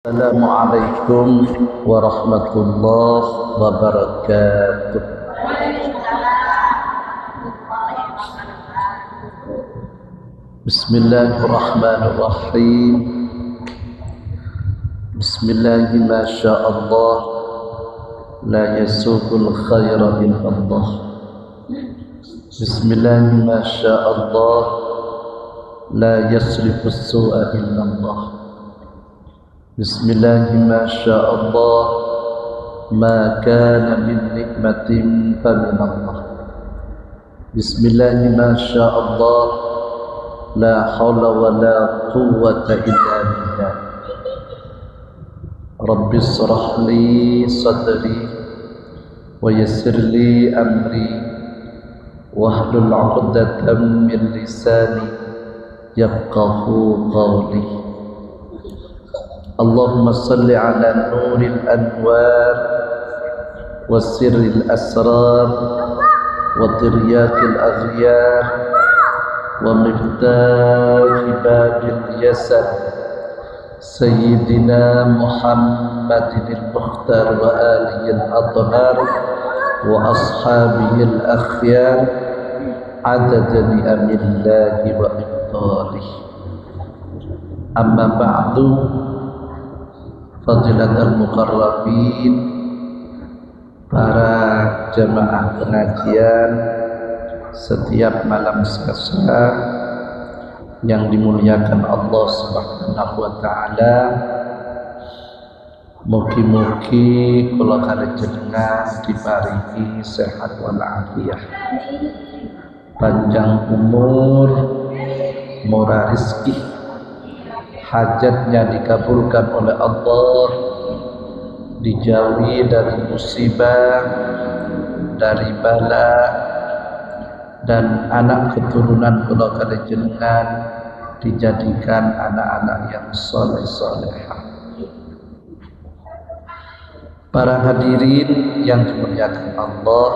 Assalamualaikum warahmatullahi wabarakatuh. Bismillahirrahmanirrahim. Bismillahi ma sya'allah, la yasuqul khaira illallah. Bismillahi ma sya'allah, la yasrifus su'a illallah. Bismillahi ma sya'allah, ma kana min nikmatin faminallah. Bismillahi ma sya'allah, la hawla wa la quwwata illa billah. Rabbi israh li sadri wa yassir li amri wahlul 'uqdatam min lisani yafqahu qawli. Allahumma salli ala nuril anwar wa sirril asrar wa tiryakil aghyar wa miftahi babil yasar Sayyidina Muhammadin al-Mukhtar wa alihi al-adhar wa ashabihi al-akhyar adada ni'amillahi wa iqtarih. Amma ba'du, Fadilatul Mukarrabin, para jamaah pengajian setiap malam Selasa yang dimuliakan Allah Subhanahu wa taala. Mugi-mugi kula karejenengan diparingi sehat wal afiat, panjang umur, murah rezeki, hajatnya dikabulkan oleh Allah, dijauhi dari musibah, dari bala, dan anak keturunan kula karejenengan dijadikan anak-anak yang soleh-solehah. Para hadirin yang dimuliakan Allah,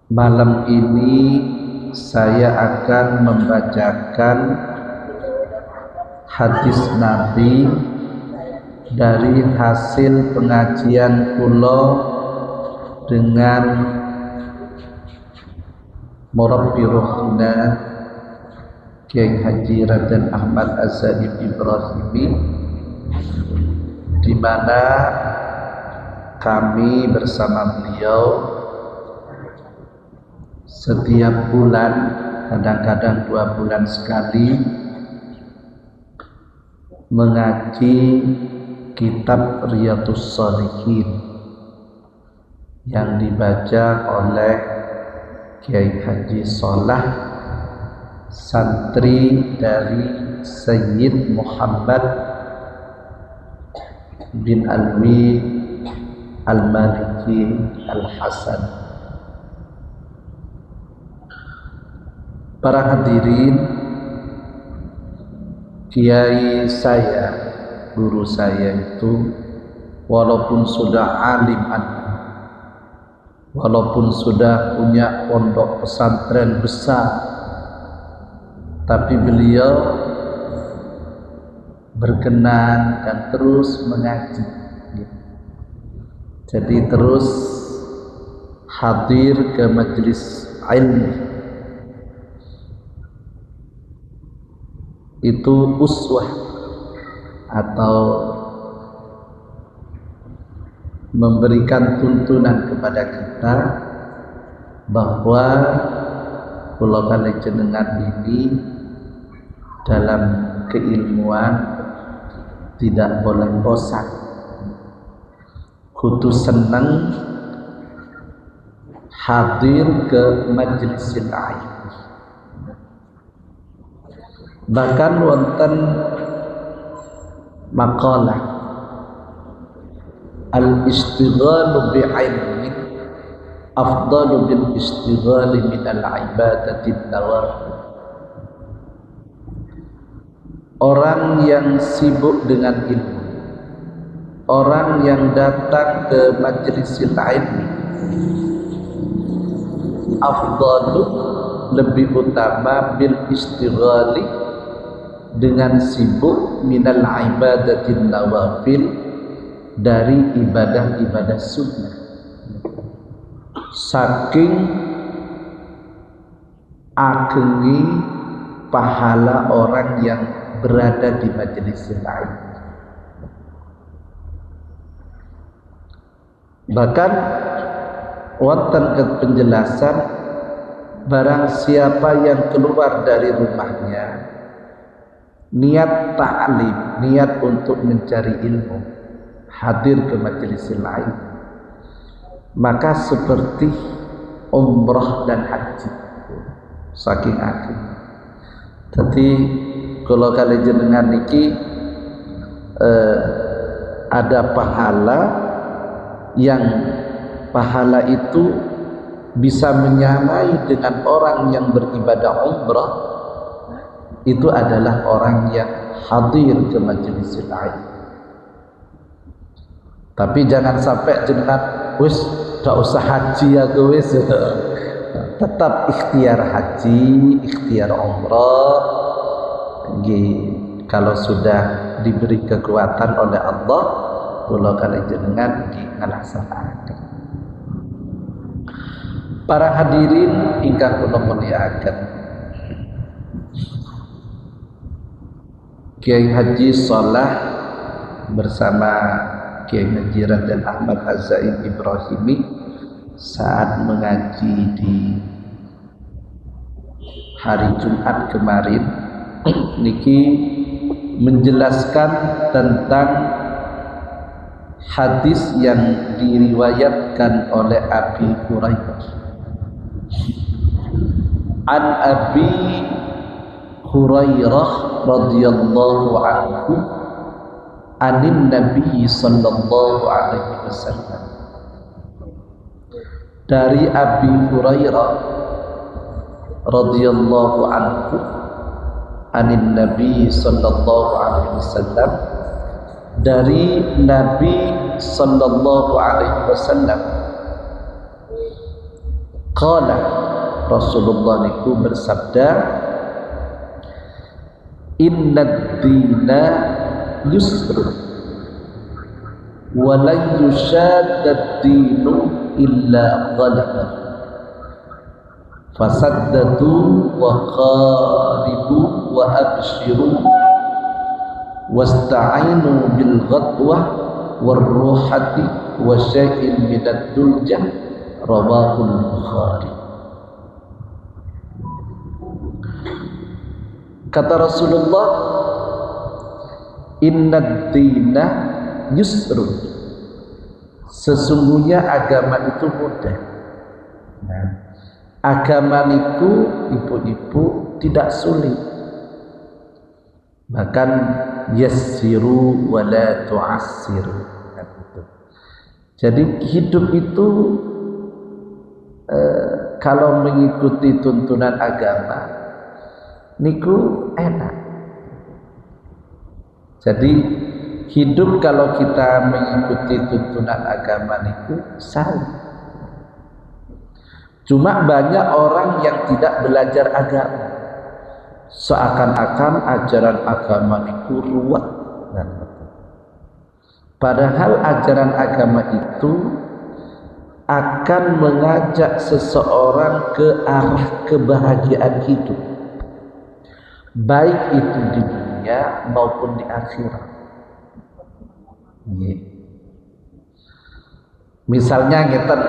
malam ini saya akan membacakan hadis Nabi dari hasil pengajian kula dengan Murabbi Ruhina Kiai Haji Raden Ahmad Az-Zaid Ibrahimi, di mana kami bersama beliau setiap bulan, kadang-kadang 2 bulan sekali, mengaji kitab Riyadhus Shalihin yang dibaca oleh Kiai Haji Sholah, santri dari Sayyid Muhammad bin Alwi Al-Maliki Al-Hasan. Para hadirin, kiai saya, guru saya itu walaupun sudah alim, walaupun sudah punya pondok pesantren besar, tapi beliau berkenan dan terus mengaji. Jadi terus hadir ke majelis ilmu. Itu uswah atau memberikan tuntunan kepada kita bahwa kula kajenengan ini dalam keilmuan tidak boleh bosan, kudu seneng hadir ke majlisil ilmu. Bahkan wonten maqalah al-istighalu bi'ilmi afdalu bil istighali min al-ibadati nawafil. Orang yang sibuk dengan ilmu, orang yang datang ke majlisil ilmi, afdalu lebih utama bil istighali dengan sibuk minal ibadatin nawafil, dari ibadah-ibadah sunnah. Saking agengi pahala orang yang berada di majelis lain. Bahkan wonten penjelasan, barang siapa yang keluar dari rumahnya niat ta'lim, niat untuk mencari ilmu, hadir ke majelis lain, maka seperti umrah dan haji. Saking agung. Jadi kalau kali jenengan niki ada pahala yang pahala itu bisa menyamai dengan orang yang beribadah umrah, itu adalah orang yang hadir ke majelis lain. Tapi jangan sampai jenengan wis tak usah haji ya wis, tetap ikhtiar haji, ikhtiar umrah. Kalau sudah diberi kekuatan oleh Allah, kula kali jenengan ngalaksanaken. Para hadirin ingkang kula mulyakaken, Kiai Haji Shalah bersama Kiai Haji Raden Ahmad Az-Zain Ibrahimi saat mengaji di hari Jumat kemarin niki menjelaskan tentang hadis yang diriwayatkan oleh Abi Hurairah. An Abi Hurairah radhiyallahu anhu anin Nabi sallallahu alaihi wasallam. Dari Abi Hurairah radhiyallahu anhu anin Nabi sallallahu alaihi wasallam, dari Nabi sallallahu alaihi wasallam, qala, Rasulullah niku bersabda, innad dina yusr wa la yushaddad dinu illa ghalaba fasaddadu wa qaribu wa abshiru wasta'inu bil ghadwah war ruhati wa syai'in minad duljah, rawahul Bukhari. Kata Rasulullah, innad dina yusrun, sesungguhnya agama itu mudah. Nah, agama itu ibu-ibu tidak sulit. Bahkan yassiru wa la tu'assiru. Jadi hidup itu kalau mengikuti tuntunan agama niku enak. Jadi hidup kalau kita mengikuti tuntunan agama niku salah. Cuma banyak orang yang tidak belajar agama, seakan-akan ajaran agama niku ruwet. Padahal ajaran agama itu akan mengajak seseorang ke arah kebahagiaan hidup, baik itu di dunia maupun di akhirat. Misalnya ngeten,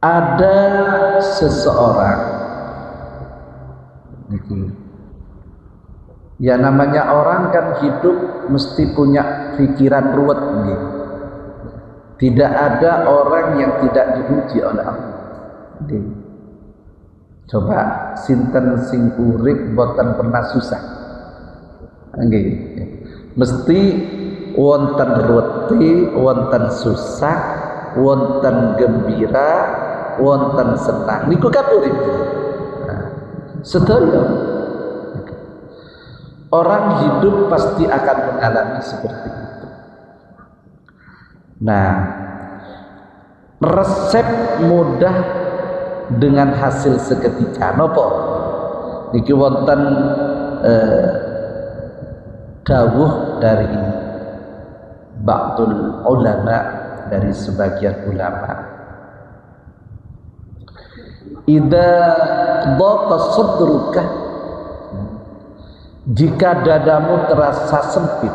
ada seseorang, ya namanya orang kan hidup mesti punya pikiran ruwet. Tidak ada orang yang tidak diuji oleh Allah. Coba sinten sing urip boten pernah susah. Mesti wonten ruweti, wonten susah, wonten gembira, wonten senang. Niku kan urip. Sedaya orang hidup pasti akan mengalami seperti itu. Nah, resep mudah dengan hasil seketika. Napa niki wonten dawuh dari ba'dul ulama, dari sebagian ulama, idza dhaqa sadruka, jika dadamu terasa sempit.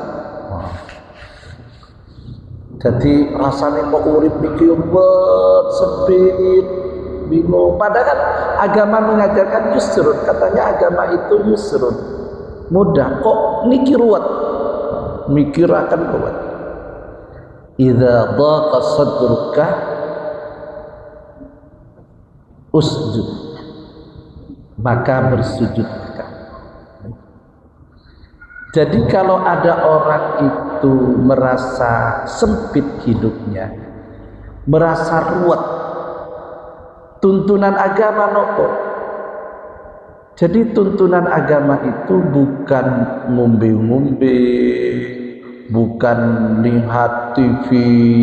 Jadi rasanya kok urip niki sempit, bingung. Padahal agama mengajarkan yusrun, katanya agama itu yusrun, mudah. Kok niki ruwet, mikir akan ruwet. Idza dhaqa sadruka usjud, maka bersujudlah. Jadi kalau ada orang itu merasa sempit hidupnya, merasa ruwet, tuntunan agama nopo. Jadi tuntunan agama itu bukan ngombe-ngombe, bukan lihat TV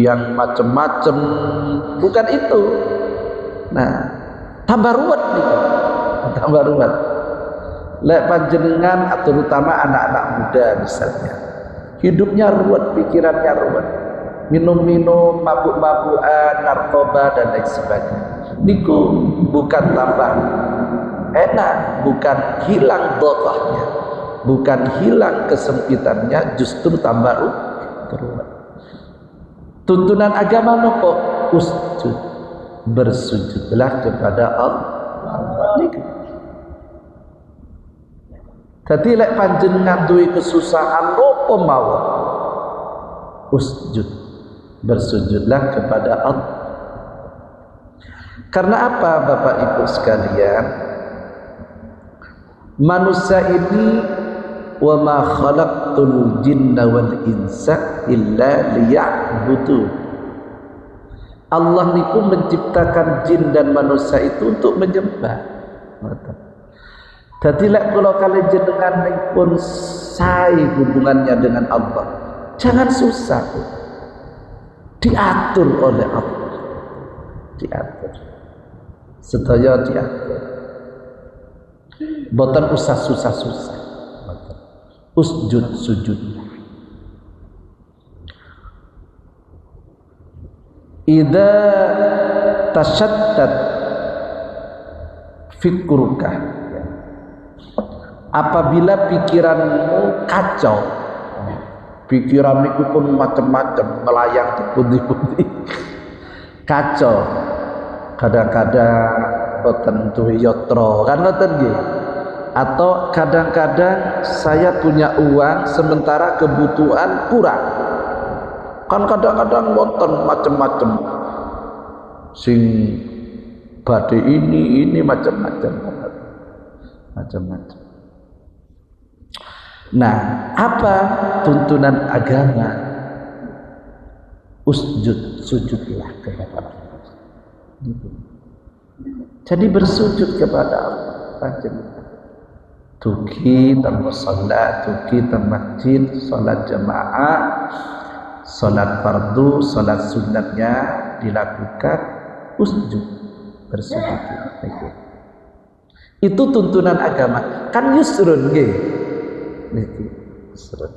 yang macam-macam, bukan itu. Nah, tambah ruwet nih, tambah ruwet. Lek panjenengan, terutama anak-anak muda misalnya, hidupnya ruwet, pikirannya ruwet, minum-minum, mabuk-mabukan, narkoba dan lain sebagainya. Niku bukan tambah enak, bukan hilang dhaqahnya, bukan hilang kesempitannya, justru tambah ruwet. Tuntunan agama nopo? Usjud, bersujudlah kepada Allah. Jadi lek panjenengan duwe kesusahan nopo mawon, usjud, bersujudlah kepada Allah. Karena apa Bapak Ibu sekalian? Manusia ini wa ma khalaqtul jinna wal insa illa liya'budun. Allah niku menciptakan jin dan manusia itu untuk menyembah. Jadi lek kula kali jenengan pun sae hubungannya dengan Allah, jangan susah, diatur oleh Allah, diatur, sedaya diatur, boten usah susah-susah, usjud sujud. Idza tashaddad fikruka, apabila pikiranmu kacau, pikiran itu pun macam-macam, melayang di pundi-pundi, kacau. Kadang-kadang boten duwe yatra, kan ngoten nggih. Atau kadang-kadang saya punya uang sementara kebutuhan kurang. Kan kadang-kadang wonten macam-macam. Sing badhe ini macam-macam. Macam-macam. Nah, apa tuntunan agama? Usjud, sujudlah kepada Allah. Jadi bersujud kepada Allah. Tuki tambah salat, tuki tambah masjid, salat jamaah, salat fardu, salat sunnatnya dilakukan, usjud, bersujud. Itu tuntunan agama. Kan yusrun nggih. Itu yusrun.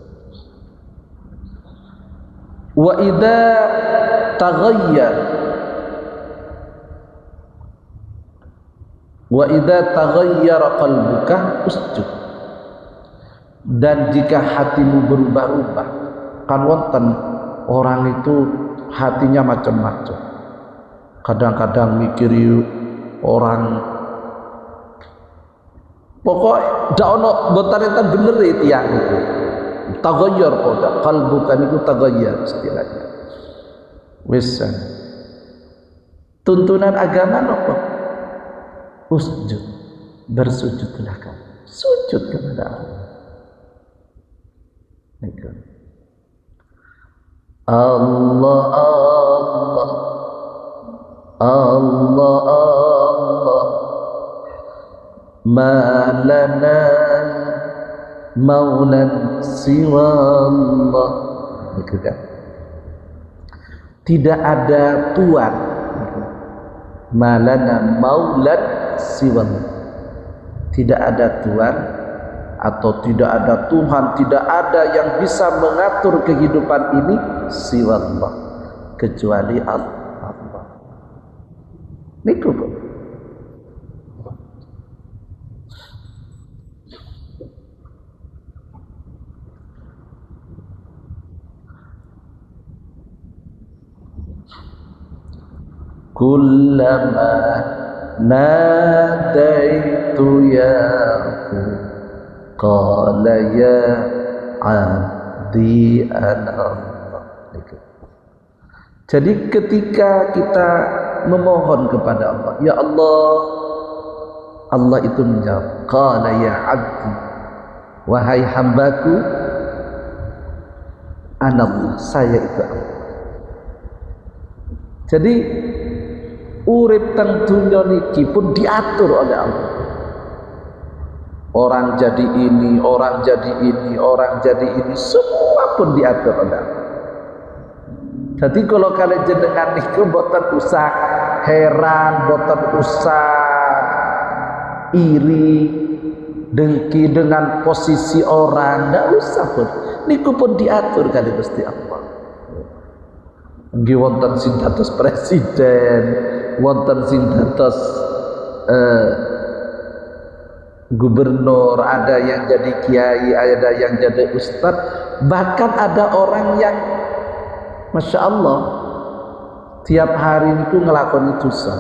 Wa idza taghayyara qalbuka usjud. Dan jika hatimu berubah-ubah, kan wonten orang itu hatinya macam-macam. Kadang-kadang mikiri orang, pokok ndak ono botaretan bener itu yang itu. Taghayyar qada, qalbuka niku taghayyar istilahnya. Wis. Tuntunan agama napa? Usjud, bersujudlah kamu, sujud kepada Allah. Allah Allah Allah Allah, ma lana maulan siwa Allah. Tidak ada Tuhan malana maulad siwallah, tidak ada Tuhan atau tidak ada Tuhan, tidak ada yang bisa mengatur kehidupan ini siwallah, kecuali Allah. Niku kok. Kullama nadaitu ya qala ya abdi ana Allah. Jadi ketika kita memohon kepada Allah, ya Allah, Allah itu menjawab, qala ya abdi, wahai hambaku, ana Allah, saya itu Allah. Jadi urip teng dunya niki pun diatur oleh Allah. Orang jadi ini, orang jadi ini, orang jadi ini, semua pun diatur oleh Allah. Jadi kalau kalian jenengan niku boten usah heran, boten usah iri, dengki dengan posisi orang, ndak usah pun. Niku pun diatur kali Gusti Allah. Nggih wonten sing dados presiden, wonten sing dados gubernur, ada yang jadi kiai, ada yang jadi ustadz, bahkan ada orang yang Masya Allah tiap hari itu ngelakoni dosa.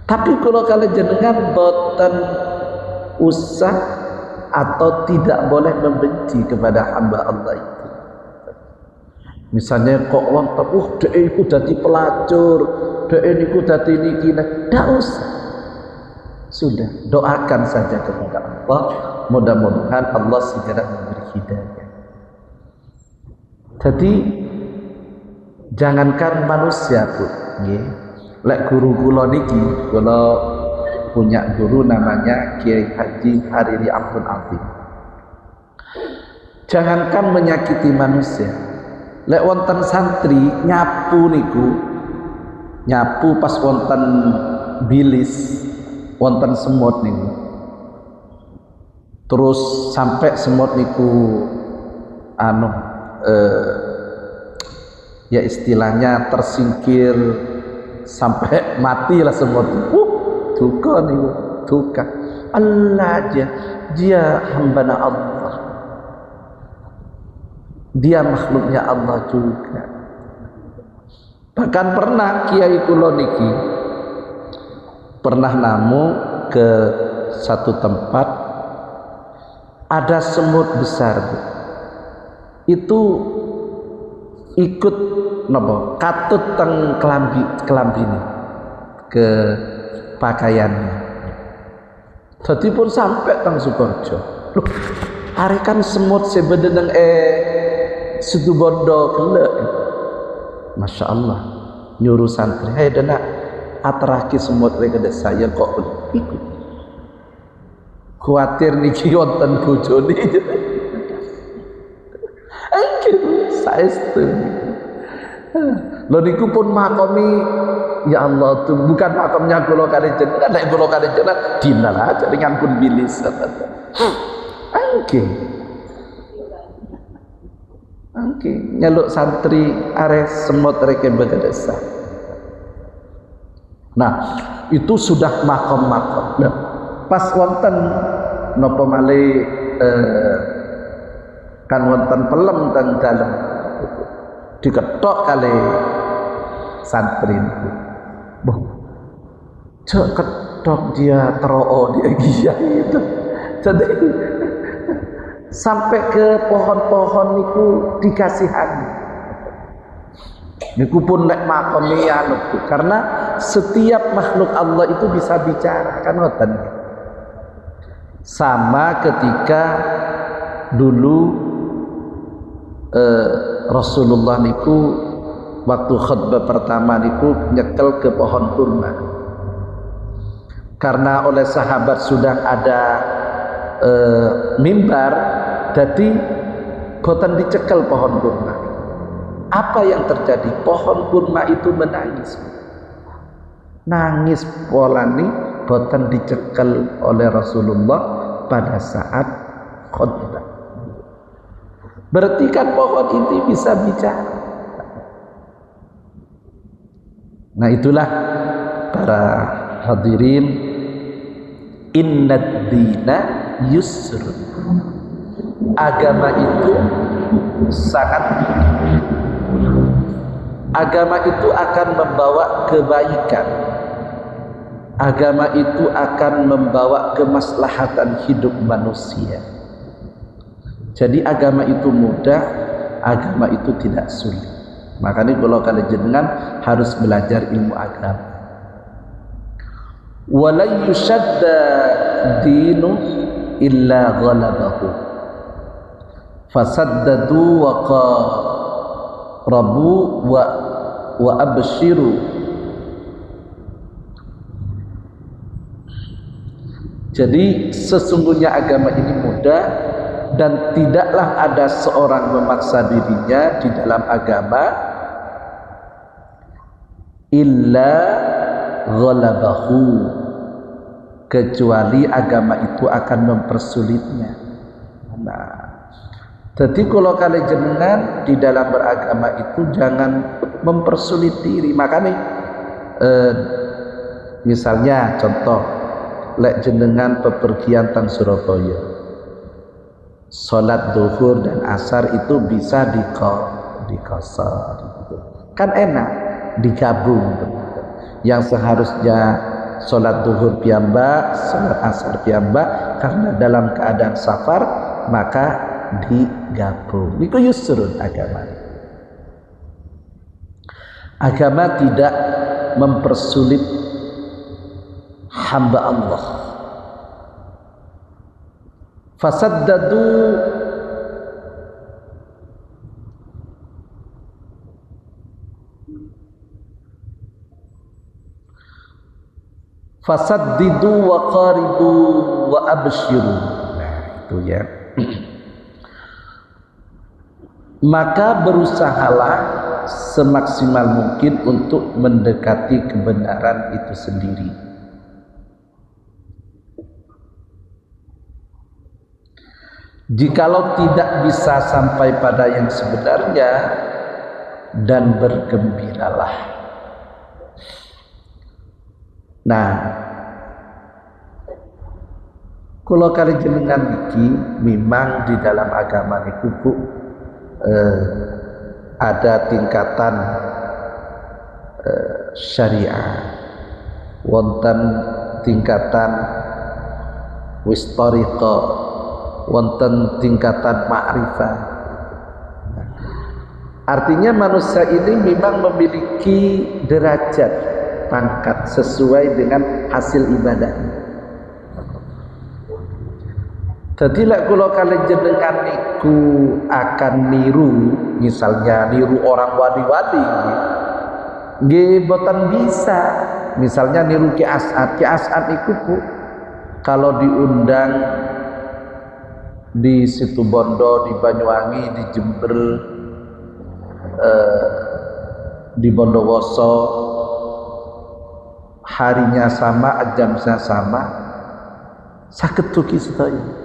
Tapi kalau kalian jenengan boten usah atau tidak boleh membenci kepada hamba Allah itu. Misalnya kok wonten dhek iku dadi pelacur, dhek niku dadi niki, ndak usah. Sudah, doakan saja kepada Allah, mudah-mudahan Allah segera memberi hidayah. Jadi jangankan manusia pun, nggih. Lek guru kula niki, kula punya guru namanya Kiai Haji Hariri Abdul Atim. Jangankan menyakiti manusia, lek wonten santri nyapu niku, nyapu pas wonten bilis, wonten semut niku, terus sampai semut niku ya istilahnya tersingkir sampai mati lah semut. Duka niku, duka. Allah aja, dia hambana Allah, dia makhluknya Allah juga. Bahkan pernah Kiai kula niki pernah namu ke satu tempat, ada semut besar, itu ikut napa katut teng kelambi ini ke pakaiannya. Jadi pun sampai teng Sukoharjo. Loh, arekan semut sebedeneng Situ Bondo kelek. Masya Allah, nyuruh santri, hei dana atraki semut mereka saya kok ikut. Khawatir niki wonten bojone. Saestu. Lho niku pun makomi, ya Allah tuh bukan makomnya kula kali jenengan, nek kula kali jenengan dinal aja dengan pun bilis. Angke nyeluk santri are semut reke begedesa. Nah, itu sudah makom-makom. Nah, pas wonten napa malih kan wonten pelem teng dalem diketok kali santri itu. Boh, cek ketok dia teroo dia gila itu. Jadi sampai ke pohon-pohon niku dikasihani. Niku pun nek makome anu, karena setiap makhluk Allah itu bisa bicara kan ngoten. Sama ketika dulu Rasulullah niku waktu khutbah pertama niku nyekel ke pohon kurma, karena oleh sahabat sudah ada mimbar, jadi boten dicekel pohon kurma. Apa yang terjadi? Pohon kurma itu menangis. nangis polani boten dicekel oleh Rasulullah pada saat khutbah. Berarti kan pohon inti bisa bicara. Nah itulah para hadirin, innad dina yusrun. Agama itu sangat, agama itu akan membawa kebaikan, agama itu akan membawa kemaslahatan hidup manusia. Jadi agama itu mudah, agama itu tidak sulit. Makanya kalau kalian jenengan harus belajar ilmu agama. Wala yushadda dinu illa ghalabahu fasaddadu wa qarabu wa abshiru. Jadi sesungguhnya agama ini mudah dan tidaklah ada seorang memaksa dirinya di dalam agama illa ghalabahu, kecuali agama itu akan mempersulitnya. Nah, jadi kalau kalian jenengan di dalam beragama itu jangan mempersulit diri. Makanya misalnya contoh lek jenengan pepergian tang Surabaya, salat duhur dan asar itu bisa dikosor gitu. Kan enak digabung gitu. Yang seharusnya salat duhur piyambak, salat asar piyambak, karena dalam keadaan safar maka digabung. Itu yusrun agama. Agama tidak mempersulit hamba Allah. Fasaddadu fasaddidu wa qaribu wa abshiru. Nah itu ya. Maka berusahalah semaksimal mungkin untuk mendekati kebenaran itu sendiri. Jikalau tidak bisa sampai pada yang sebenarnya, dan bergembiralah. Nah, kalau kali jenengan iki memang di dalam agama niku Bu ada tingkatan syariah, wonten tingkatan wistoriko, wonten tingkatan ma'rifah. Artinya manusia ini memang memiliki derajat pangkat sesuai dengan hasil ibadahnya. Jadi lek kula kalian jenengan niku akan niru, misalnya niru orang wali-wali nggih boten bisa. Misalnya niru Ki As'ad iku Bu, kalau diundang di Situbondo, di Banyuwangi, di Jember, di Bondowoso, harinya sama, jamnya sama, saged tuki sedaya.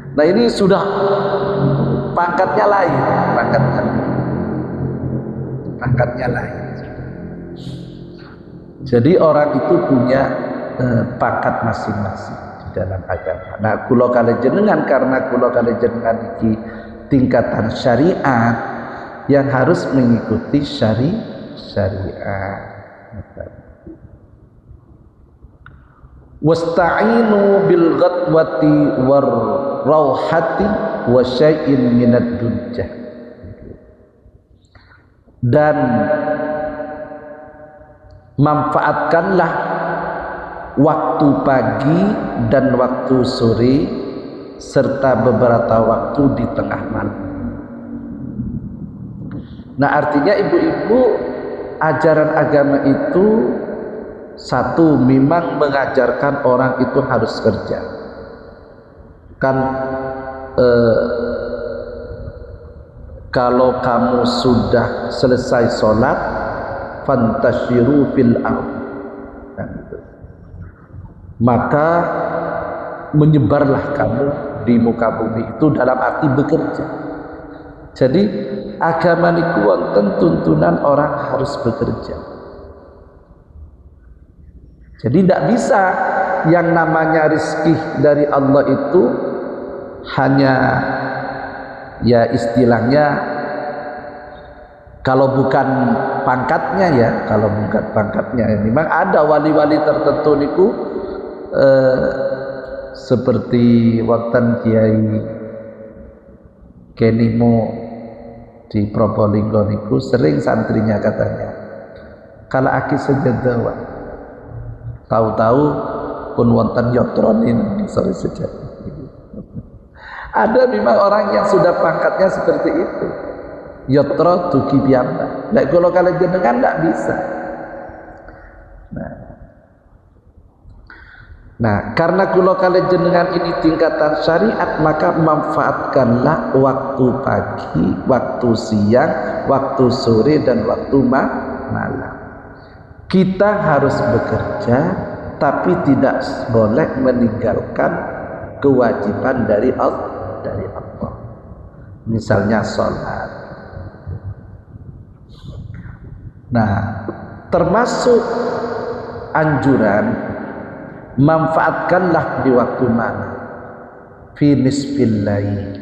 Nah ini sudah pangkatnya lain, pangkatnya lain. Jadi orang itu punya pangkat masing-masing di dalam agama. Nah kula kalian jenengan, karena kula kalian jenengan iki tingkatan syariat yang harus mengikuti syariat. Wasta'inu bil ghadwati war rauhati wa syai'in minad dujjah. Dan manfaatkanlah waktu pagi dan waktu sore serta beberapa waktu di tengah malam. Nah artinya ibu-ibu, ajaran agama itu satu, memang mengajarkan orang itu harus kerja. Kan kalau kamu sudah selesai sholat fantashiru fil ardh. Maka menyebarlah kamu di muka bumi, itu dalam arti bekerja. Jadi agama niku wonten tuntunan orang harus bekerja. Jadi tidak bisa yang namanya rizki dari Allah itu hanya ya istilahnya, kalau bukan pangkatnya ya, kalau bukan pangkatnya, memang ada wali-wali tertentu niku seperti wonten Kiai Kenimo di Probolinggo niku sering santrinya katanya, kalau aki sejadah tahu-tahu pun wonten yotronin sorry saja. Ada memang orang yang sudah pangkatnya seperti itu, yotro tuki piyamba. Lek kalau kalian jenengan tidak bisa. Nah, karena kulo kalian jenengan ini tingkatan syariat, maka manfaatkanlah waktu pagi, waktu siang, waktu sore, dan waktu malam. Kita harus bekerja, tapi tidak boleh meninggalkan kewajiban dari Allah. Misalnya sholat. Nah, termasuk anjuran, manfaatkanlah di waktu malam, fi nisfil lail.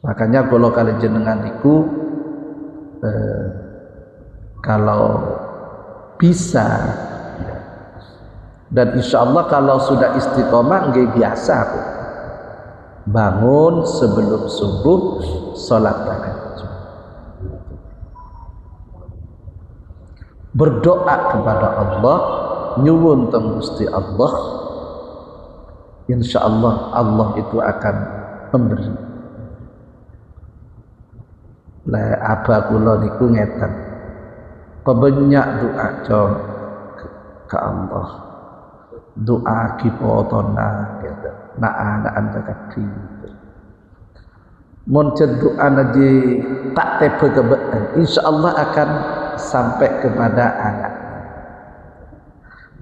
Makanya kalau kalian jenengan niku kalau bisa, dan insya Allah kalau sudah istiqomah nggak biasa aku bangun sebelum subuh sholat tahajud, berdoa kepada Allah, nyuwun teng Gusti Allah, insya Allah Allah itu akan memberi. Lah apa kula niku ngeten, pebanyak doa ke Allah, doa kipotona gitu, na anda kaki. Mun doa naji tak tepe kebeen, insya Allah akan sampai kepada anak.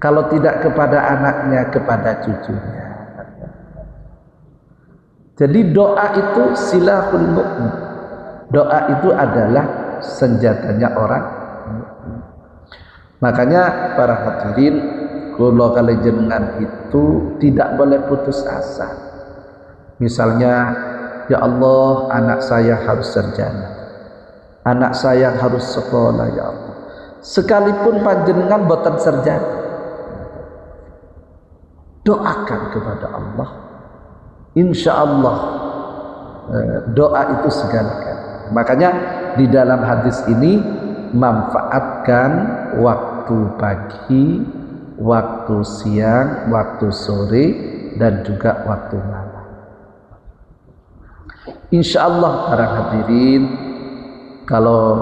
Kalau tidak kepada anaknya, kepada cucunya. Jadi doa itu silahul mu'min. Doa itu adalah senjatanya orang. Makanya para hadirin, kalau kalian jenengan itu tidak boleh putus asa. Misalnya, ya Allah, anak saya harus sarjana, anak saya harus sekolah, ya Allah. Sekalipun panjenengan boten sarjana, doakan kepada Allah, insya Allah doa itu segala-galanya. Makanya di dalam hadis ini, manfaatkan waktu pagi, waktu siang, waktu sore, dan juga waktu malam. Insya Allah para hadirin, kalau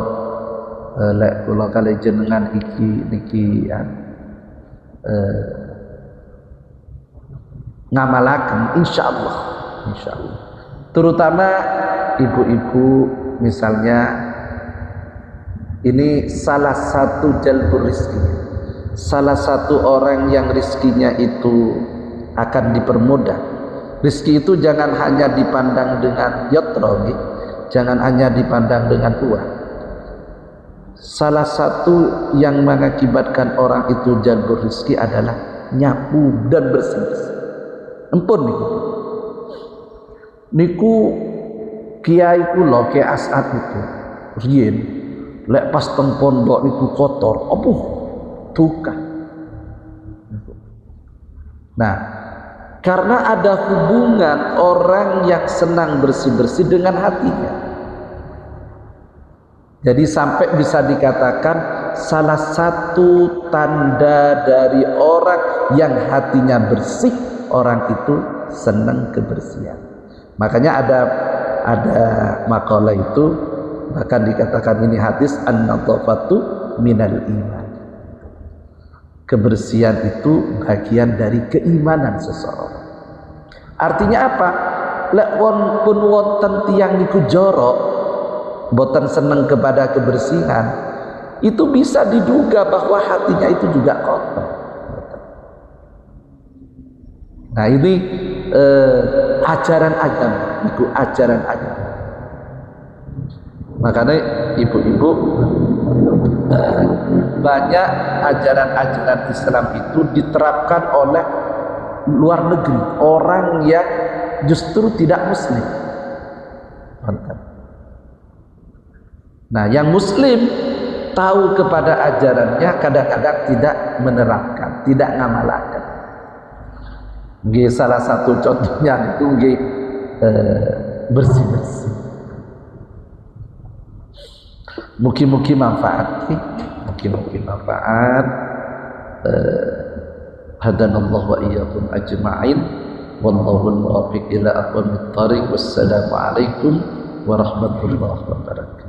kalian jenengan niki ngamalaken, insya Allah, terutama ibu-ibu misalnya, ini salah satu jalbur rizki, salah satu orang yang rizkinya itu akan dipermudah. Rizki itu jangan hanya dipandang dengan yotro, jangan hanya dipandang dengan uang. Salah satu yang mengakibatkan orang itu jalbur rizki adalah nyapu dan bersih-bersih. Empun niku kiai kula Kiai As'ad itu riyen lek pas teng pondok niku kotor opo tukang. Nah, karena ada hubungan orang yang senang bersih-bersih dengan hatinya, jadi sampai bisa dikatakan salah satu tanda dari orang yang hatinya bersih, orang itu senang kebersihan. Makanya ada makalah itu bahkan dikatakan ini hadis an-nadhafatu minal iman. Kebersihan itu bagian dari keimanan seseorang. Artinya apa? Lek pun wonten tiyang niku jorok, boten seneng kepada kebersihan, itu bisa diduga bahwa hatinya itu juga kotor. Nah ini ajaran agama, itu ajaran agama. Makanya ibu-ibu, banyak ajaran-ajaran Islam itu diterapkan oleh luar negeri, orang yang justru tidak muslim. Nah yang muslim tahu kepada ajarannya, kadang-kadang tidak menerapkan, tidak ngamalkan. Salah satu contohnya itu bersih-bersih. Mugi-mugi manfaat, mugi-mugi manfaat. Hadanallahu wa iyyakum ajma'in, wallahu al-muwaffiq ila aqwamit thariq. Wassalamu alaikum warahmatullahi wabarakatuh.